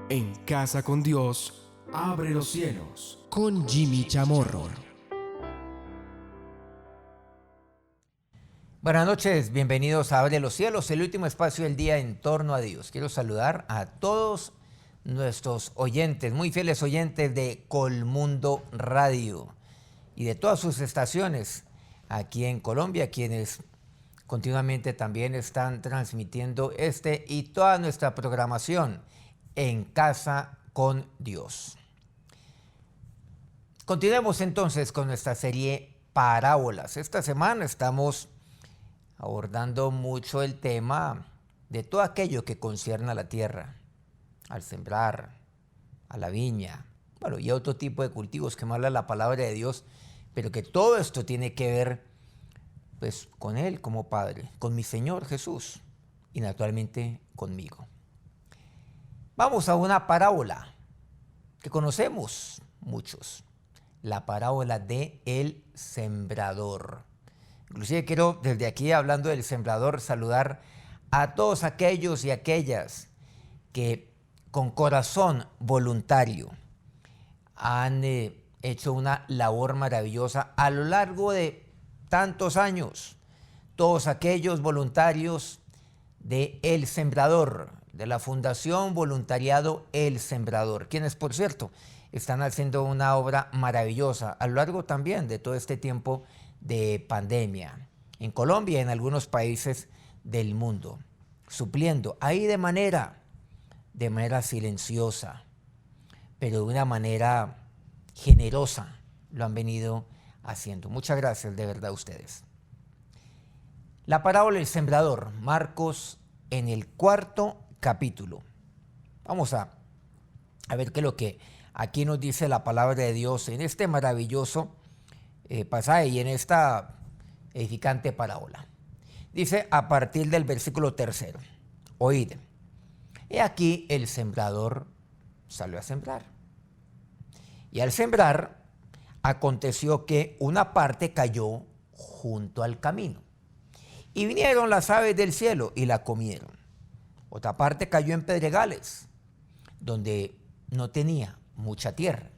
En Casa con Dios, abre los cielos. Con Jimmy Chamorro. Buenas noches, bienvenidos a Abre los Cielos, el último espacio del día en torno a Dios. Quiero saludar a todos nuestros oyentes, muy fieles oyentes de Colmundo Radio y de todas sus estaciones aquí en Colombia, quienes continuamente también están transmitiendo y toda nuestra programación en Casa con Dios. Continuemos entonces con nuestra serie Parábolas. Esta semana estamos abordando mucho el tema de todo aquello que concierne a la tierra, al sembrar, a la viña, bueno, y a otro tipo de cultivos que me habla la palabra de Dios, pero que todo esto tiene que ver pues con Él como Padre, con mi Señor Jesús y naturalmente conmigo. Vamos a una parábola que conocemos muchos, la parábola de el sembrador. Inclusive quiero desde aquí, hablando del sembrador, saludar a todos aquellos y aquellas que con corazón voluntario han hecho una labor maravillosa a lo largo de tantos años. Todos aquellos voluntarios de El Sembrador, de la Fundación Voluntariado El Sembrador, quienes, por cierto, están haciendo una obra maravillosa a lo largo también de todo este tiempo de pandemia, en Colombia y en algunos países del mundo, supliendo ahí de manera silenciosa, pero de una manera generosa, lo han venido haciendo. Muchas gracias de verdad a ustedes. La parábola del sembrador, Marcos, en el 4º capítulo. Vamos a ver qué es lo que aquí nos dice la palabra de Dios en este maravilloso pasaje y en esta edificante parábola. Dice a partir del versículo 3: oíd, he aquí el sembrador salió a sembrar. Y al sembrar, aconteció que una parte cayó junto al camino, y vinieron las aves del cielo y la comieron. Otra parte cayó en pedregales, donde no tenía mucha tierra,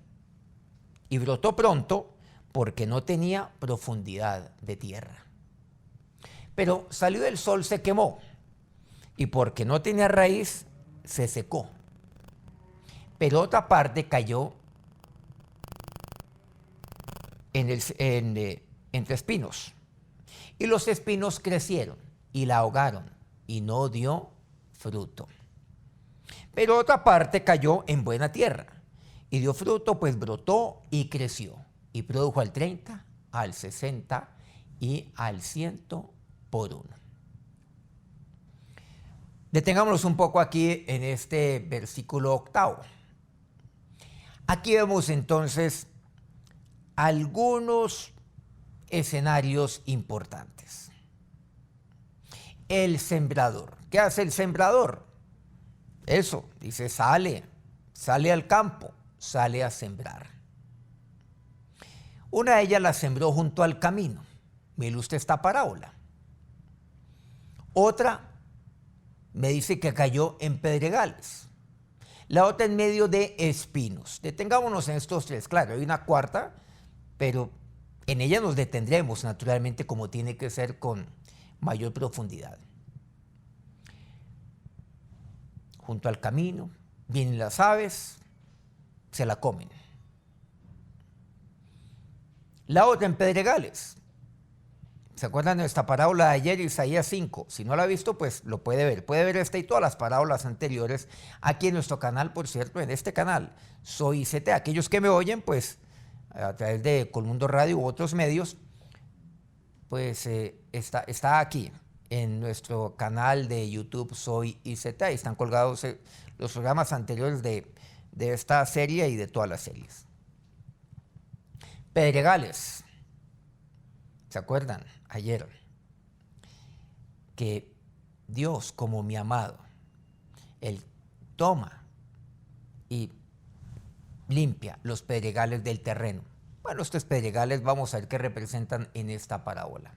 y brotó pronto porque no tenía profundidad de tierra. Pero salió el sol, se quemó, y porque no tenía raíz, se secó. Pero otra parte cayó entre espinos, y los espinos crecieron y la ahogaron, y no dio fruto. Pero otra parte cayó en buena tierra, y dio fruto, pues brotó y creció, y produjo al 30, al 60 y al 100 por uno. Detengámonos un poco aquí en este versículo 8. Aquí vemos entonces algunos escenarios importantes. El sembrador. ¿Qué hace el sembrador? Eso, dice, sale al campo, sale a sembrar. Una de ellas la sembró junto al camino. Mire usted esta parábola. Otra me dice que cayó en pedregales. La otra en medio de espinos. Detengámonos en estos tres. Claro, hay una cuarta, pero en ella nos detendremos naturalmente, como tiene que ser, con mayor profundidad. Junto al camino, vienen las aves, se la comen. La otra en pedregales. ¿Se acuerdan de esta parábola de ayer, Isaías 5? Si no la ha visto, pues lo puede ver. Puede ver esta y todas las parábolas anteriores aquí en nuestro canal, por cierto, en este canal, Soy ICT. Aquellos que me oyen, pues a través de Colmundo Radio u otros medios, pues está aquí en nuestro canal de YouTube Soy ICT. Ahí están colgados los programas anteriores de esta serie y de todas las series. Pedregales. ¿Se acuerdan? Ayer, que Dios, como mi amado, Él toma y limpia los pedregales del terreno. Bueno, estos pedregales vamos a ver qué representan en esta parábola.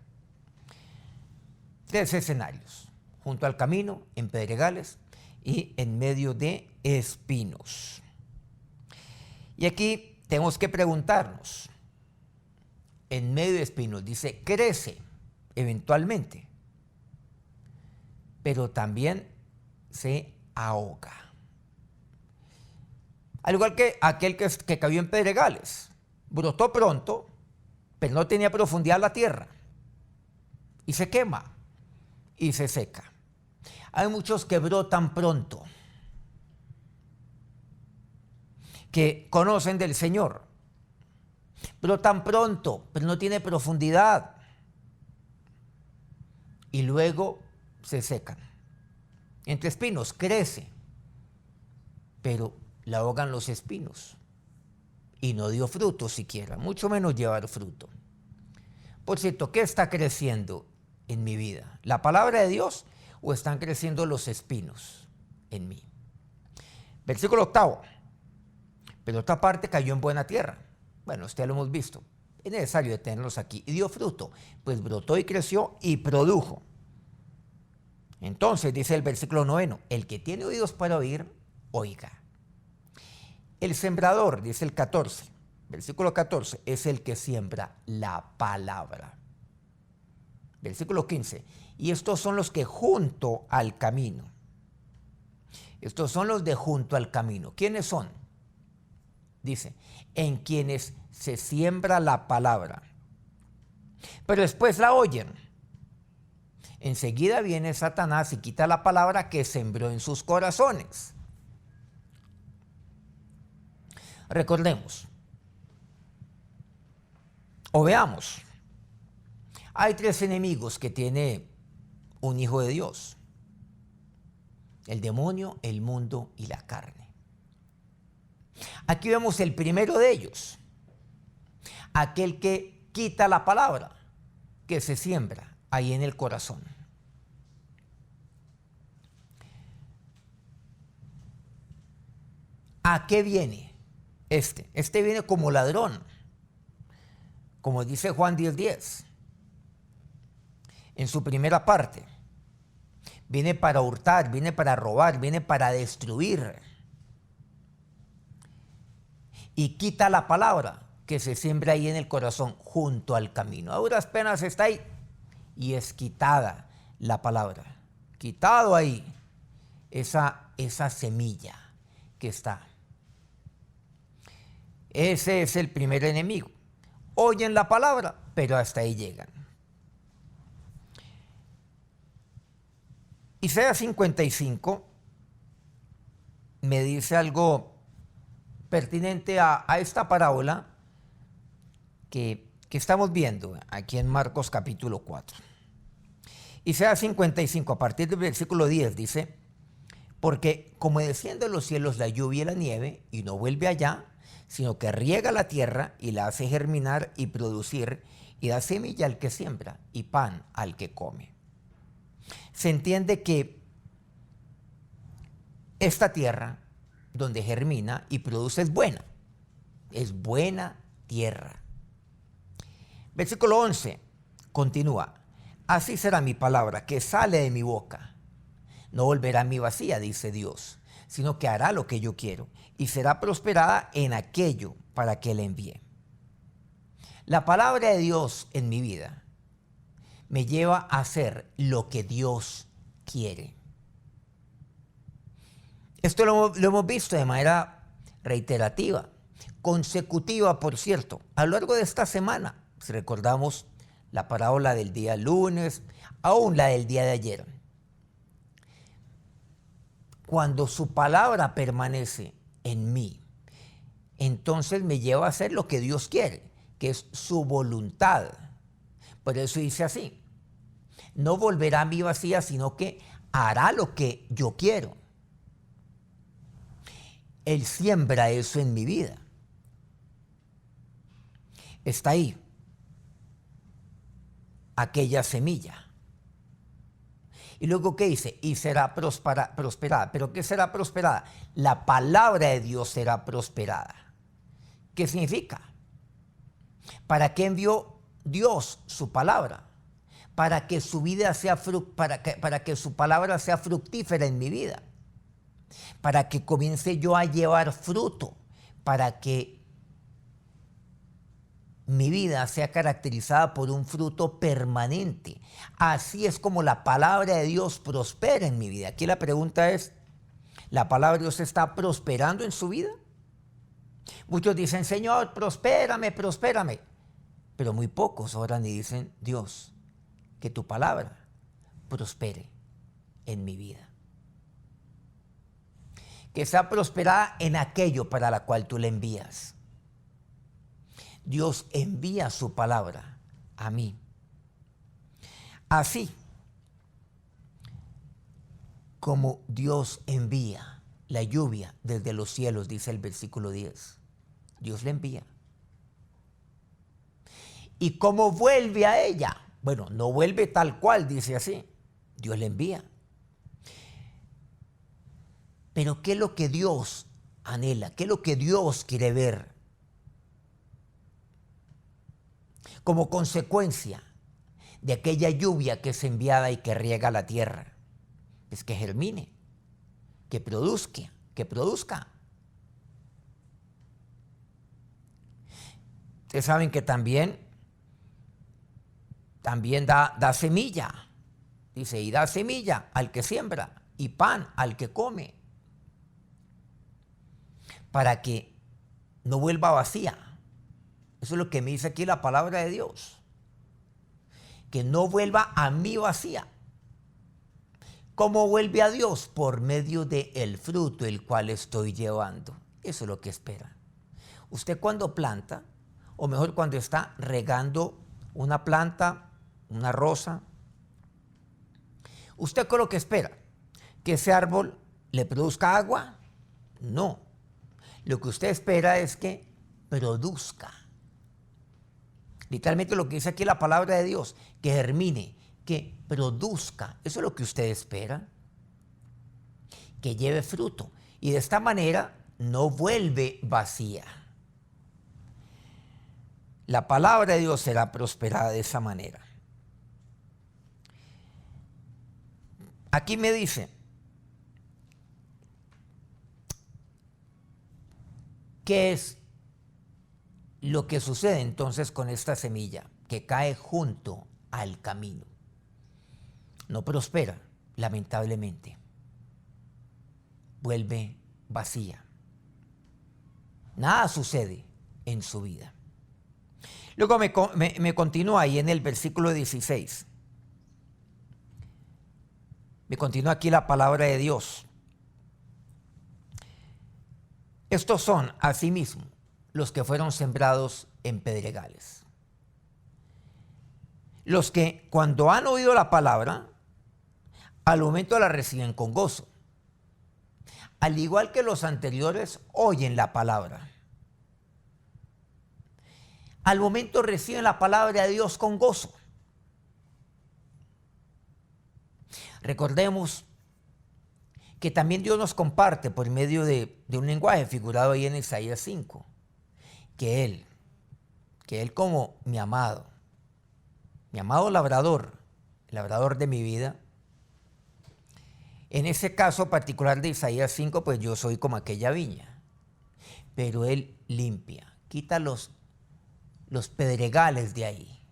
Tres escenarios: junto al camino, en pedregales, y en medio de espinos. Y aquí tenemos que preguntarnos, en medio de espinos, dice, crece eventualmente, pero también se ahoga. Al igual que aquel que cayó en pedregales, brotó pronto, pero no tenía profundidad la tierra, y se quema y se seca. Hay muchos que brotan pronto, que conocen del Señor, brotan pronto, pero no tiene profundidad, y luego se secan. Entre espinos crece, pero la ahogan los espinos y no dio fruto siquiera, mucho menos llevar fruto. Por cierto, ¿qué está creciendo en mi vida? ¿La palabra de Dios o están creciendo los espinos en mí? Versículo 8. Pero otra parte cayó en buena tierra. Bueno, ya lo hemos visto. Es necesario detenerlos aquí. Y dio fruto, pues brotó y creció y produjo. Entonces dice el versículo 9, el que tiene oídos para oír, oiga. El sembrador, dice el 14, versículo 14, es el que siembra la palabra. Versículo 15, y estos son los que junto al camino. Estos son los de junto al camino. ¿Quiénes son? Dice, en quienes se siembra la palabra, pero después la oyen. Enseguida viene Satanás y quita la palabra que sembró en sus corazones. Recordemos, o veamos, hay tres enemigos que tiene un hijo de Dios: el demonio, el mundo y la carne. Aquí vemos el primero de ellos, aquel que quita la palabra que se siembra ahí en el corazón. ¿A qué viene este? Este viene como ladrón, como dice Juan 10:10. En su primera parte, viene para hurtar, viene para robar, viene para destruir. Y quita la palabra que se siembra ahí en el corazón junto al camino. A duras penas está ahí y es quitada la palabra. Quitado ahí esa semilla que está. Ese es el primer enemigo. Oyen la palabra, pero hasta ahí llegan. Isaías 55 me dice algo pertinente a esta parábola que estamos viendo aquí en Marcos capítulo 4. Isaías 55, a partir del versículo 10, dice: porque como desciende de los cielos la lluvia y la nieve, y no vuelve allá, sino que riega la tierra y la hace germinar y producir, y da semilla al que siembra y pan al que come. Se entiende que esta tierra donde germina y produce es buena tierra. Versículo 11 continúa: así será mi palabra que sale de mi boca. No volverá a mí vacía, dice Dios, sino que hará lo que yo quiero y será prosperada en aquello para que la envíe. La palabra de Dios en mi vida me lleva a hacer lo que Dios quiere. Esto lo hemos visto de manera reiterativa, consecutiva, por cierto, a lo largo de esta semana. Si recordamos la parábola del día lunes, aún la del día de ayer. Cuando su palabra permanece en mí, entonces me lleva a hacer lo que Dios quiere, que es su voluntad. Por eso dice así: no volverá a mí vacía, sino que hará lo que yo quiero. Él siembra eso en mi vida. Está ahí aquella semilla. Y luego, ¿qué dice? Y será prosperada. ¿Pero qué será prosperada? La palabra de Dios será prosperada. ¿Qué significa? ¿Para qué envió Dios su palabra? Para que su vida sea para que su palabra sea fructífera en mi vida. para que comience yo a llevar fruto, para que mi vida sea caracterizada por un fruto permanente. Así es como la palabra de Dios prospera en mi vida. Aquí la pregunta es, ¿la palabra de Dios está prosperando en su vida? Muchos dicen, Señor, prospérame, prospérame. Pero muy pocos oran y dicen, Dios, que tu palabra prospere en mi vida. Que sea prosperada en aquello para la cual tú le envías. Dios envía su palabra a mí. Así como Dios envía la lluvia desde los cielos, dice el versículo 10. Dios le envía. ¿Y cómo vuelve a ella? Bueno, no vuelve tal cual, dice así. Dios le envía. Pero ¿qué es lo que Dios anhela? ¿Qué es lo que Dios quiere ver? Como consecuencia de aquella lluvia que es enviada y que riega la tierra, es que germine, que produzca, que produzca. Ustedes saben que también da semilla. Dice, y da semilla al que siembra y pan al que come, para que no vuelva vacía. Eso es lo que me dice aquí la palabra de Dios. Que no vuelva a mí vacía. ¿Cómo vuelve a Dios? Por medio del fruto el cual estoy llevando. Eso es lo que espera. Usted cuando planta, o mejor cuando está regando una planta, una rosa, ¿usted qué es lo que espera? ¿Que ese árbol le produzca agua? No. Lo que usted espera es que produzca. Literalmente lo que dice aquí la palabra de Dios, que germine, que produzca. Eso es lo que usted espera. Que lleve fruto. Y de esta manera no vuelve vacía. La palabra de Dios será prosperada de esa manera. Aquí me dice, ¿qué es lo que sucede entonces con esta semilla que cae junto al camino? No prospera, lamentablemente. Vuelve vacía. Nada sucede en su vida. Luego me continúa ahí en el versículo 16. Me continúa aquí la palabra de Dios. Estos son, asimismo, los que fueron sembrados en pedregales. Los que cuando han oído la palabra, al momento la reciben con gozo. Al igual que los anteriores, oyen la palabra. Al momento reciben la palabra de Dios con gozo. Recordemos que también Dios nos comparte por medio de un lenguaje figurado ahí en Isaías 5, que Él como mi amado labrador, el labrador de mi vida. En ese caso particular de Isaías 5, pues yo soy como aquella viña, pero Él limpia, quita los pedregales de ahí,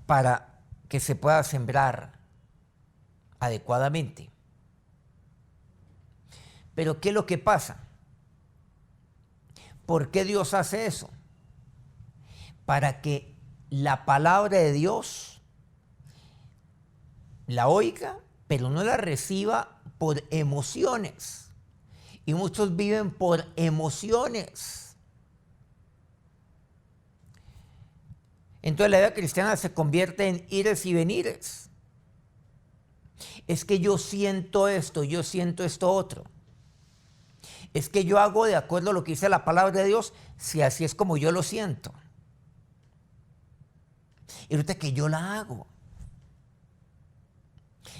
para que se pueda sembrar adecuadamente. Pero ¿qué es lo que pasa? ¿Por qué Dios hace eso? Para que la palabra de Dios la oiga, pero no la reciba por emociones. Y muchos viven por emociones. Entonces la vida cristiana se convierte en ires y venires. Es que yo siento esto otro. Es que yo hago de acuerdo a lo que dice la palabra de Dios, si así es como yo lo siento. Y ahorita que yo la hago.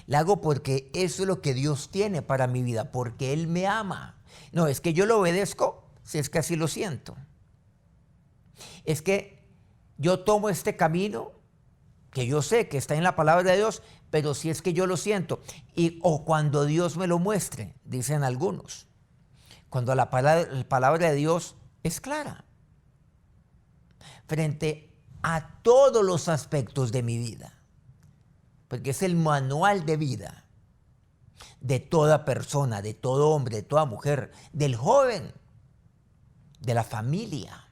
La hago porque eso es lo que Dios tiene para mi vida, porque Él me ama. No, es que yo lo obedezco si es que así lo siento. Es que yo tomo este camino que yo sé que está en la palabra de Dios, pero si es que yo lo siento, o cuando Dios me lo muestre, dicen algunos, cuando la palabra de Dios es clara, frente a todos los aspectos de mi vida, porque es el manual de vida de toda persona, de todo hombre, de toda mujer, del joven, de la familia,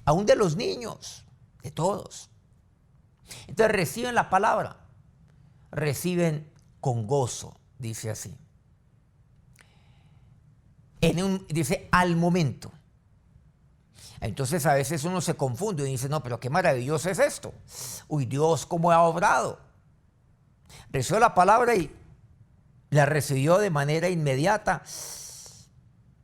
aún de los niños, de todos. Entonces reciben la palabra, reciben con gozo, dice así. Dice al momento. Entonces a veces uno se confunde y dice, no, pero qué maravilloso es esto. Uy, Dios, cómo ha obrado. Recibió la palabra y la recibió de manera inmediata.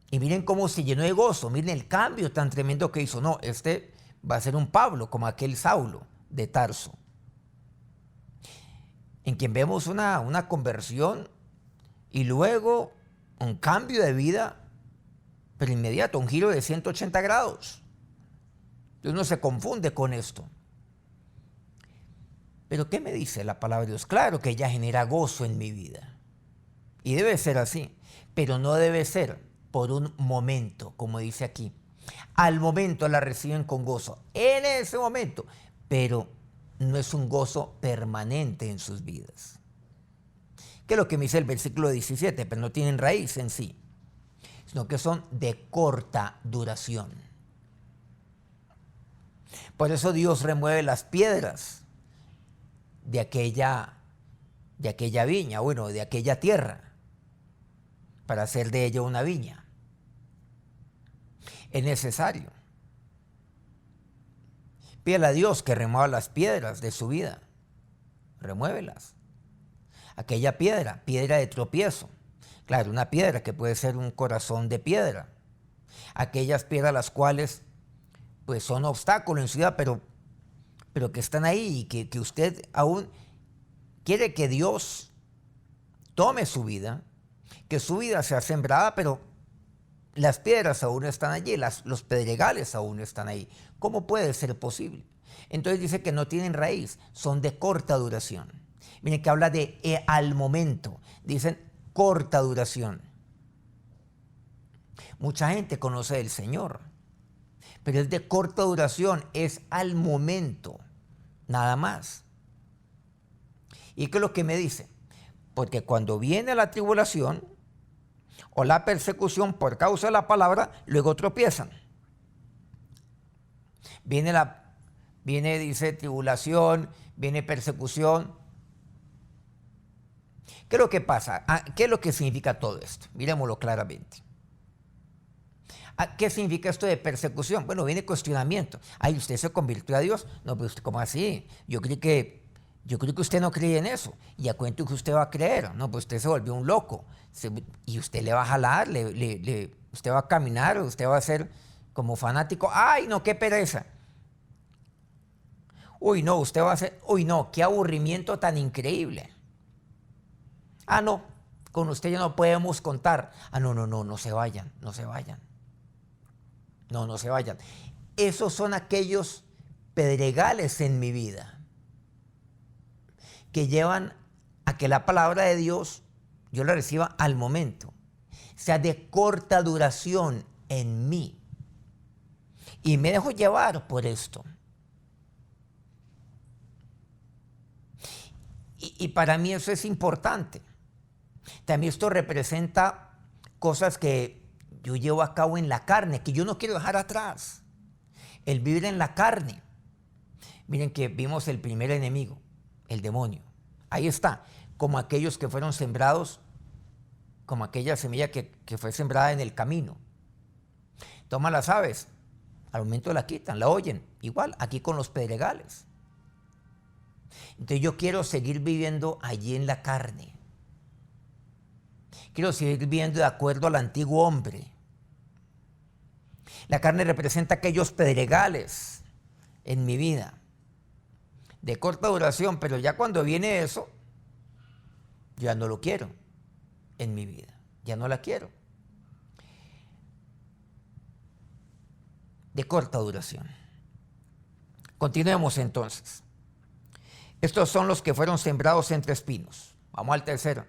Y miren cómo se llenó de gozo, miren el cambio tan tremendo que hizo. No, este va a ser un Pablo, como aquel Saulo de Tarso, en quien vemos una conversión y luego un cambio de vida, pero inmediato, un giro de 180 grados. Uno se confunde con esto. Pero ¿qué me dice la palabra de Dios? Claro que ella genera gozo en mi vida. Y debe ser así, pero no debe ser por un momento, como dice aquí. Al momento la reciben con gozo, en ese momento, pero no es un gozo permanente en sus vidas. ¿Qué es lo que me dice el versículo 17? Pero no tienen raíz en sí, sino que son de corta duración. Por eso Dios remueve las piedras de aquella viña, bueno, de aquella tierra, para hacer de ella una viña. Es necesario. Pídele a Dios que remueva las piedras de su vida. Remuévelas. Aquella piedra de tropiezo. Claro, una piedra que puede ser un corazón de piedra. Aquellas piedras las cuales pues son obstáculos en su vida, pero que están ahí y que usted aún quiere que Dios tome su vida, que su vida sea sembrada, pero las piedras aún están allí, los pedregales aún están ahí. ¿Cómo puede ser posible? Entonces dice que no tienen raíz, son de corta duración. Miren que habla de al momento, dicen corta duración. Mucha gente conoce del Señor, pero es de corta duración, es al momento, nada más. ¿Y qué es lo que me dice? Porque cuando viene la tribulación o la persecución por causa de la palabra, luego tropiezan. Viene, dice, tribulación, viene persecución. ¿Qué es lo que pasa? ¿Qué es lo que significa todo esto? Miremoslo claramente. ¿Qué significa esto de persecución? Bueno, viene cuestionamiento. Ay, ¿usted se convirtió a Dios? No, pero ¿cómo así? Yo creo que usted no cree en eso. ¿Y a cuento que usted va a creer? No, pues usted se volvió un loco. Y usted le va a jalar, usted va a caminar, usted va a ser como fanático. ¡Ay, no, qué pereza! Uy, no, usted va a ser... Uy, no, qué aburrimiento tan increíble. Ah, no, con usted ya no podemos contar. Ah, no se vayan, no se vayan. No se vayan. Esos son aquellos pedregales en mi vida que llevan a que la palabra de Dios yo la reciba al momento, sea de corta duración en mí. Y me dejo llevar por esto. Y para mí eso es importante. También esto representa cosas que yo llevo a cabo en la carne, que yo no quiero dejar atrás. El vivir en la carne. Miren que vimos el primer enemigo, el demonio. Ahí está, como aquellos que fueron sembrados, como aquella semilla que fue sembrada en el camino. Toma las aves, al momento la quitan, la oyen. Igual, aquí con los pedregales. Entonces yo quiero seguir viviendo allí en la carne. Quiero seguir viviendo de acuerdo al antiguo hombre. La carne representa aquellos pedregales en mi vida, de corta duración, pero ya cuando viene eso, ya no lo quiero en mi vida, ya no la quiero. De corta duración. Continuemos entonces. Estos son los que fueron sembrados entre espinos. Vamos al tercer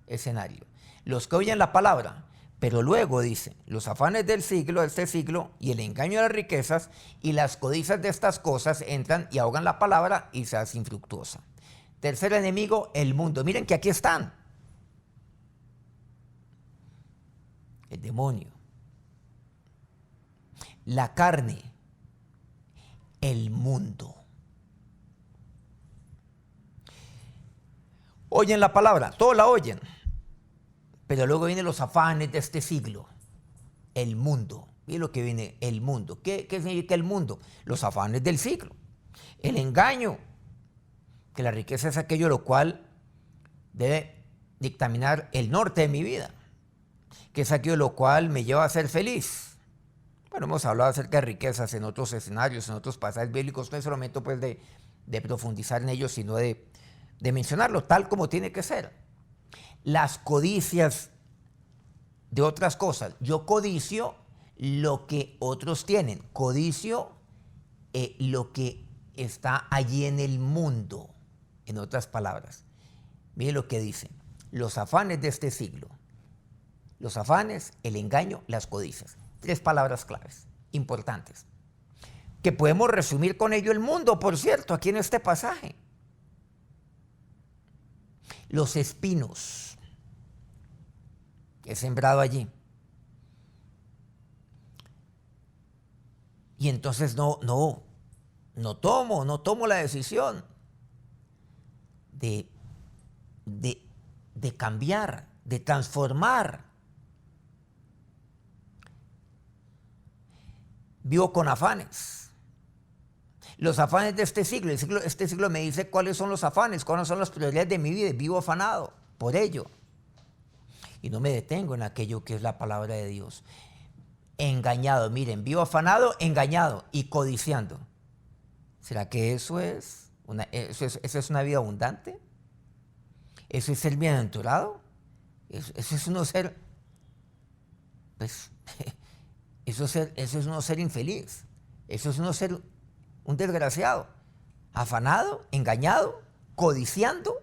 escenario. Los que oyen la palabra, pero luego dice, los afanes del siglo, de este siglo, y el engaño de las riquezas y las codicias de estas cosas entran y ahogan la palabra y se hace infructuosa. Tercer enemigo, el mundo. Miren que aquí están. El demonio, la carne, el mundo. Oyen la palabra, todos la oyen, pero luego vienen los afanes de este siglo, el mundo. Miren lo que viene, el mundo. ¿Qué significa el mundo? Los afanes del siglo, el engaño, que la riqueza es aquello lo cual debe dictaminar el norte de mi vida, que es aquello lo cual me lleva a ser feliz. Bueno, hemos hablado acerca de riquezas en otros escenarios, en otros pasajes bíblicos, no es el momento pues de profundizar en ellos, sino de mencionarlo tal como tiene que ser. Las codicias de otras cosas. Yo codicio lo que otros tienen. Codicio lo que está allí en el mundo. En otras palabras, mire lo que dice. Los afanes de este siglo. Los afanes, el engaño, las codicias. 3 palabras claves, importantes, que podemos resumir con ello el mundo, por cierto, aquí en este pasaje. Los espinos que he sembrado allí. Y entonces no tomo la decisión de cambiar, de transformar. Vivo con afanes. Los afanes de este siglo. Este siglo me dice cuáles son los afanes, cuáles son las prioridades de mi vida. Vivo afanado por ello. Y no me detengo en aquello que es la palabra de Dios. Engañado, miren, vivo afanado, engañado y codiciando. ¿Será que eso es una vida abundante? ¿Eso es ser bienaventurado? ¿Eso es uno ser, pues, eso es uno ser infeliz? ¿Eso es uno ser un desgraciado? Afanado, engañado, codiciando.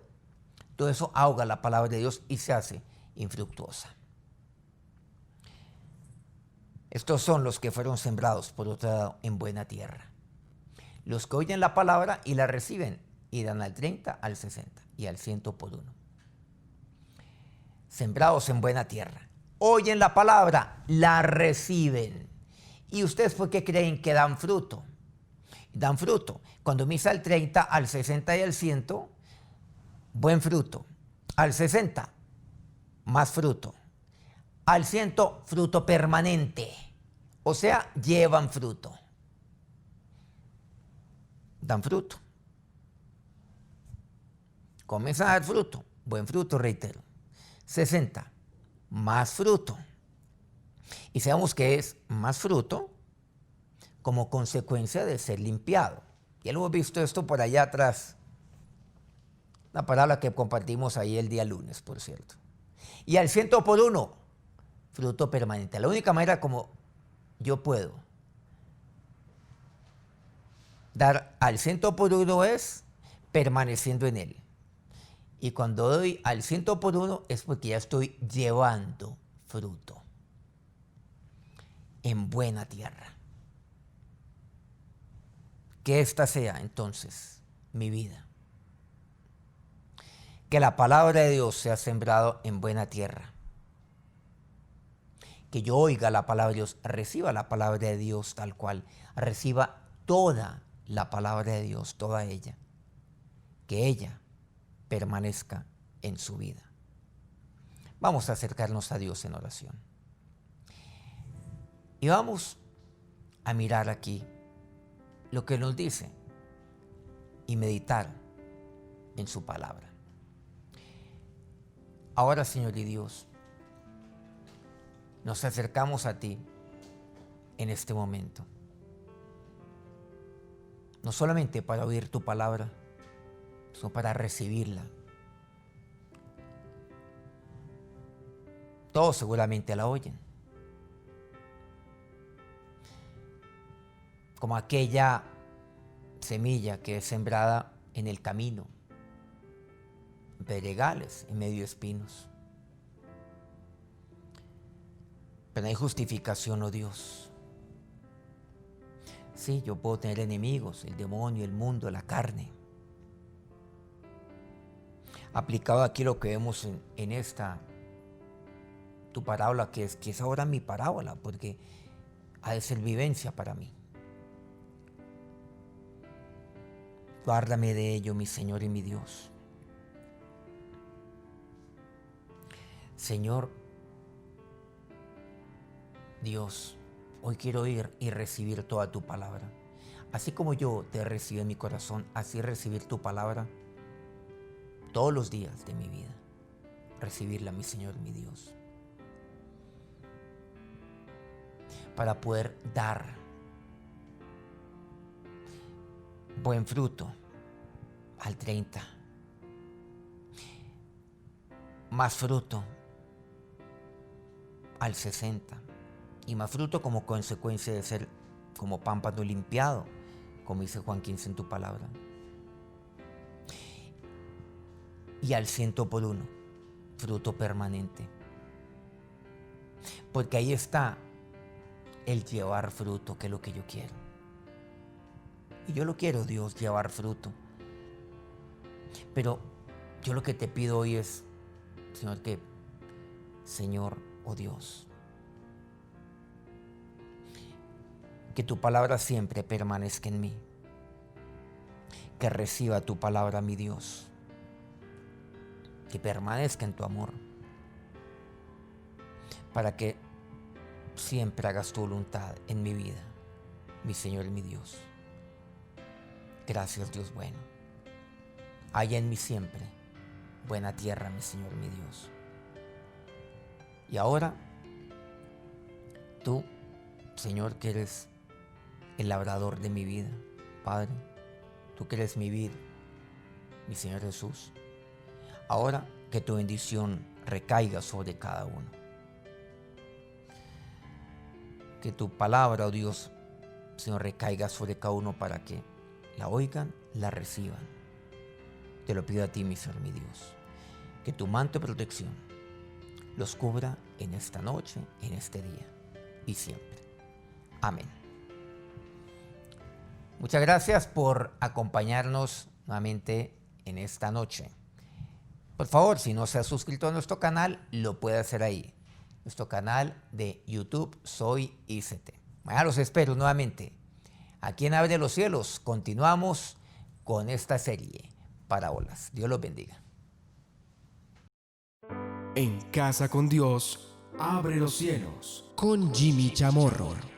Todo eso ahoga la palabra de Dios y se hace infructuosa. Estos son los que fueron sembrados, por otro lado, en buena tierra. Los que oyen la palabra y la reciben y dan al 30, al 60 y al 100 por uno. Sembrados en buena tierra. Oyen la palabra, la reciben. ¿Y ustedes por qué creen que dan fruto? Dan fruto. Cuando misa al 30, al 60 y al 100, buen fruto. Al 60, más fruto. Al 100, fruto permanente. O sea, llevan fruto. Dan fruto. Comienzan a dar fruto. Buen fruto, reitero. 60, más fruto. Y sabemos que es más fruto como consecuencia de ser limpiado. Ya lo hemos visto esto por allá atrás. La palabra que compartimos ahí el día lunes, por cierto. Y al 100 por uno, fruto permanente. La única manera como yo puedo dar al 100 por uno es permaneciendo en él. Y cuando doy al 100 por uno es porque ya estoy llevando fruto en buena tierra. Que esta sea entonces mi vida. Que la palabra de Dios sea sembrado en buena tierra. Que yo oiga la palabra de Dios, reciba la palabra de Dios tal cual, reciba toda la palabra de Dios, toda ella. Que ella permanezca en su vida. Vamos a acercarnos a Dios en oración. Y vamos a mirar aquí lo que nos dice y meditar en su palabra. Ahora, Señor y Dios, nos acercamos a ti en este momento. No solamente para oír tu palabra, sino para recibirla. Todos seguramente la oyen. Como aquella semilla que es sembrada en el camino, en pedregales, en medio de espinos. Pero no hay justificación, oh Dios. Sí, yo puedo tener enemigos, el demonio, el mundo, la carne. Aplicado aquí lo que vemos en esta, tu parábola, que es ahora mi parábola, porque ha de ser vivencia para mí. Guárdame de ello, mi Señor y mi Dios. Señor Dios, hoy quiero ir y recibir toda tu palabra. Así como yo te recibo en mi corazón, así recibir tu palabra todos los días de mi vida. Recibirla, mi Señor, mi Dios. Para poder dar buen fruto al 30. Más fruto al 60. Y más fruto como consecuencia de ser como pámpano limpiado, como dice Juan 15 en tu palabra. Y al 100 por 1, fruto permanente. Porque ahí está el llevar fruto, que es lo que yo quiero. Y yo lo quiero, Dios, llevar fruto. Pero yo lo que te pido hoy es, Señor, oh Dios, que tu palabra siempre permanezca en mí. Que reciba tu palabra, mi Dios. Que permanezca en tu amor. Para que siempre hagas tu voluntad en mi vida, mi Señor y mi Dios. Gracias, Dios bueno. Haya en mí siempre buena tierra, mi Señor, mi Dios. Y ahora, tú, Señor, que eres el labrador de mi vida, Padre, tú que eres mi vida, mi Señor Jesús. Ahora que tu bendición recaiga sobre cada uno. Que tu palabra, oh Dios, Señor, recaiga sobre cada uno para que la oigan, la reciban. Te lo pido a ti, mi Señor, mi Dios. Que tu manto de protección los cubra en esta noche, en este día y siempre. Amén. Muchas gracias por acompañarnos nuevamente en esta noche. Por favor, si no se ha suscrito a nuestro canal, lo puede hacer ahí. Nuestro canal de YouTube, Soy ICT. Mañana los espero nuevamente. Aquí en Abre los Cielos continuamos con esta serie, Parábolas. Dios los bendiga. En Casa con Dios, abre los cielos. Con Jimmy Chamorro.